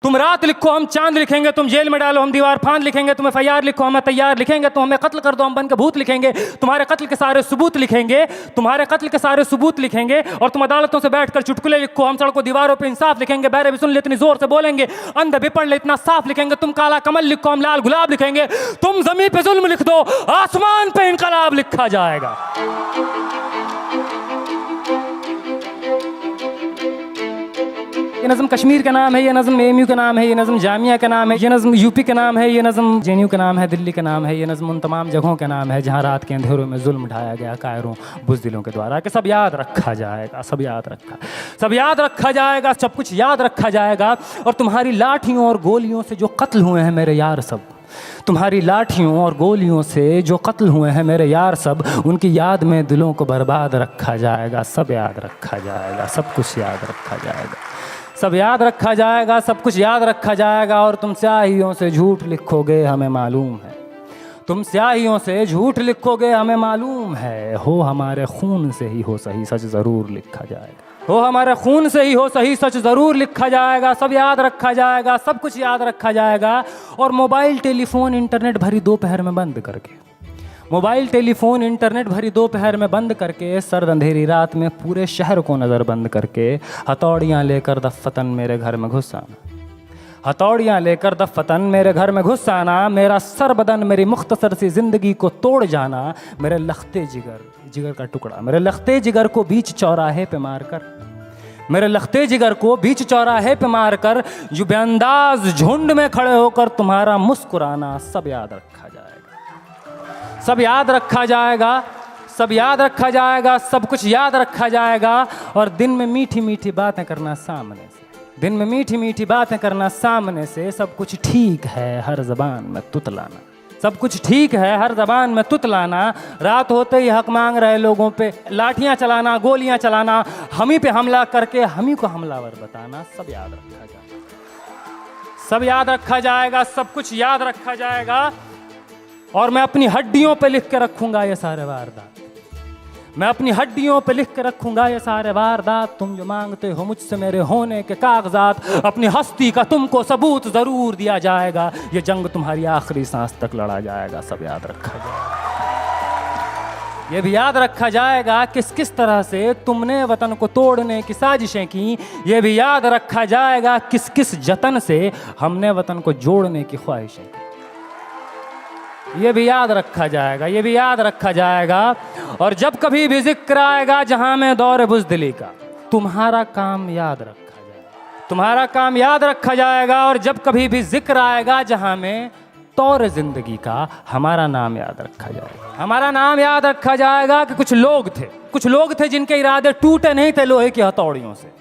तुम रात लिखो हम चांद लिखेंगे, तुम जेल में डालो हम दीवार फांद लिखेंगे, तुम FIR लिखो हम तैयार लिखेंगे, तुम हमें कत्ल कर दो हम बन के भूत लिखेंगे, तुम्हारे कत्ल के सारे सबूत लिखेंगे, तुम्हारे कत्ल के सारे सबूत लिखेंगे। और तुम अदालतों से बैठकर चुटकुले लिखो, हम सड़कों दीवारों पे इंसाफ लिखेंगे, बहरे भी सुन ले इतनी जोर से बोलेंगे, अंधे भी पढ़ ले इतना साफ लिखेंगे, तुम काला कमल लिखो हम लाल गुलाब लिखेंगे, तुम जमीन पे जुल्म लिख दो आसमान पे इनकलाब लिखा जाएगा। ये नज़म कश्मीर का नाम है, ये नज़म AMU का नाम है, ये नज़म जामिया का नाम है, ये नज़म UP का नाम है, ये नज़म JNU का नाम है, दिल्ली का नाम है, ये नज़म उन तमाम जगहों का नाम है जहाँ रात के अंधेरों में जुल्म ढाया गया कायरों बुज़दिलों के द्वारा। कि सब याद रखा जाएगा, सब याद रखा जाएगा, सब कुछ याद रखा जाएगा। और तुम्हारी लाठियों और गोलियों से जो कत्ल हुए हैं मेरे यार सब, तुम्हारी लाठियों और गोलियों से जो कत्ल हुए हैं मेरे यार सब, उनकी याद में दिलों को बर्बाद रखा जाएगा। सब याद रखा जाएगा, सब कुछ याद रखा जाएगा, सब याद रखा जाएगा, सब कुछ याद रखा जाएगा। और तुम स्याहियों से झूठ लिखोगे हमें मालूम है, तुम स्याहियों से झूठ लिखोगे हमें मालूम है, हो हमारे खून से ही हो सही सच ज़रूर लिखा जाएगा, हो हमारे खून से ही हो सही सच ज़रूर लिखा जाएगा। सब याद रखा जाएगा, सब कुछ याद रखा जाएगा। और मोबाइल टेलीफोन इंटरनेट भरी दोपहर में बंद करके, मोबाइल टेलीफोन इंटरनेट भरी दोपहर में बंद करके, सर्द अंधेरी रात में पूरे शहर को नज़र बंद करके, हथौड़ियाँ लेकर दफ़्फ़तन मेरे घर में घुस आना, हथौड़ियाँ लेकर दफ़्फ़तन मेरे घर में घुस आना, मेरा सर बदन मेरी मुख्तसर सी ज़िंदगी को तोड़ जाना, मेरे लखते जिगर का टुकड़ा, मेरे लखते जिगर को बीच चौराहे पे मारकर, मेरे लखते जिगर को बीच चौराहे पे मारकर, जो बेअंदाज झुंड में खड़े होकर तुम्हारा मुस्कुराना, सब याद रखा जाएगा, सब याद रखा जाएगा, सब याद रखा जाएगा, सब कुछ याद रखा जाएगा। और दिन में मीठी मीठी बातें करना सामने से, दिन में मीठी मीठी बातें करना सामने से, सब कुछ ठीक है हर ज़बान में तुतलाना, सब कुछ ठीक है हर ज़बान में तुतलाना। रात होते ही हक मांग रहे लोगों पे लाठियाँ चलाना, गोलियाँ चलाना, हम ही पे हमला करके हम ही को हमलावर बताना, सब याद रखा जाएगा, सब याद रखा जाएगा, सब कुछ याद रखा जाएगा। और मैं अपनी हड्डियों पे लिख के रखूँगा ये सारे वारदात, मैं अपनी हड्डियों पे लिख के रखूँगा ये सारे वारदात। तुम जो मांगते हो मुझसे मेरे होने के कागजात, अपनी हस्ती का तुमको सबूत ज़रूर दिया जाएगा, ये जंग तुम्हारी आखिरी सांस तक लड़ा जाएगा, सब याद रखा जाएगा। ये भी याद रखा जाएगा किस किस तरह से तुमने वतन को तोड़ने की साजिशें की, ये भी याद रखा जाएगा किस किस जतन से हमने वतन को जोड़ने की ख्वाहिशें की, ये भी याद रखा जाएगा, ये भी याद रखा जाएगा। और जब कभी भी जिक्र आएगा जहां में दौर बुज़दिली का, तुम्हारा काम याद रखा जाएगा, तुम्हारा काम याद रखा जाएगा। और जब कभी भी जिक्र आएगा जहां में तौर ज़िंदगी का, हमारा नाम याद रखा जाएगा, हमारा नाम याद रखा जाएगा। कि कुछ लोग थे जिनके इरादे टूटे नहीं थे लोहे की हथौड़ियों से,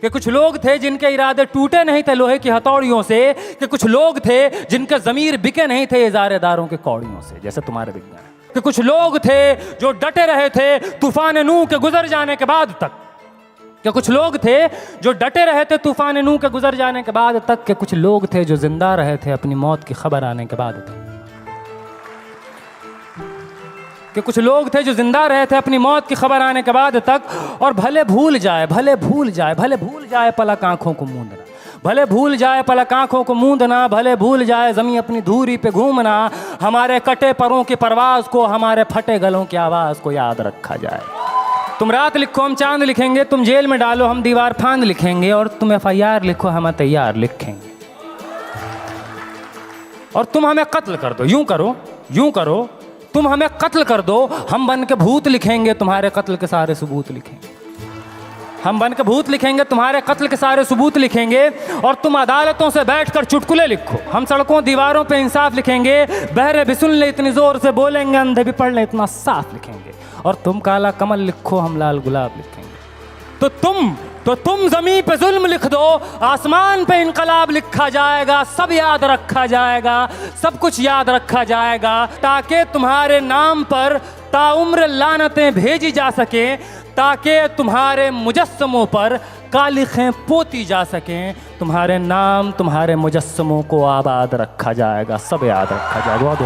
कि कुछ लोग थे जिनके इरादे टूटे नहीं थे लोहे की हथौड़ियों से, कि कुछ लोग थे जिनके ज़मीर बिके नहीं थे इज़ारेदारों के कौड़ियों से, जैसे तुम्हारे बिक गए। कि कुछ लोग थे जो डटे रहे थे तूफान नूह के गुजर जाने के बाद तक, कि कुछ लोग थे जो डटे रहे थे तूफान नूह के गुजर जाने के बाद तक, कि कुछ लोग थे जो जिंदा रहे थे अपनी मौत की खबर आने के बाद तक, कि कुछ लोग थे जो जिंदा रहे थे अपनी मौत की खबर आने के बाद तक। और भले भूल जाए पलक आंखों को मूंदना, भले भूल जाए पलक आंखों को मूंदना, भले भूल जाए ज़मीं अपनी धूरी पे घूमना, हमारे कटे परों की परवाज़ को, हमारे फटे गलों की आवाज़ को याद रखा जाए। तुम रात लिखो हम चांद लिखेंगे, तुम जेल में डालो हम दीवार फांद लिखेंगे, और तुम FIR लिखो हम तैयार लिखेंगे। और तुम हमें कत्ल कर दो, यूं करो तुम हमें कत्ल कर दो, हम बन के भूत लिखेंगे, तुम्हारे कत्ल के सारे सबूत लिखेंगे, हम बन के भूत लिखेंगे, तुम्हारे कत्ल के सारे सबूत लिखेंगे। और तुम अदालतों से बैठकर चुटकुले लिखो, हम सड़कों दीवारों पे इंसाफ लिखेंगे, बहरे भी सुन ले इतनी जोर से बोलेंगे, अंधे भी पढ़ ले इतना साफ लिखेंगे। और तुम काला कमल लिखो हम लाल गुलाब लिखेंगे। तो तुम ज़मीं पे जुल्म लिख दो, आसमान पे इनकलाब लिखा जाएगा, सब याद रखा जाएगा, सब कुछ याद रखा जाएगा, ताकि तुम्हारे नाम पर ताउम्र लानतें भेजी जा सकें, ताकि तुम्हारे मुजस्समों पर कालिखें पोती जा सकें, तुम्हारे नाम तुम्हारे मुजस्समों को आबाद रखा जाएगा, सब याद रखा जाएगा। बहुत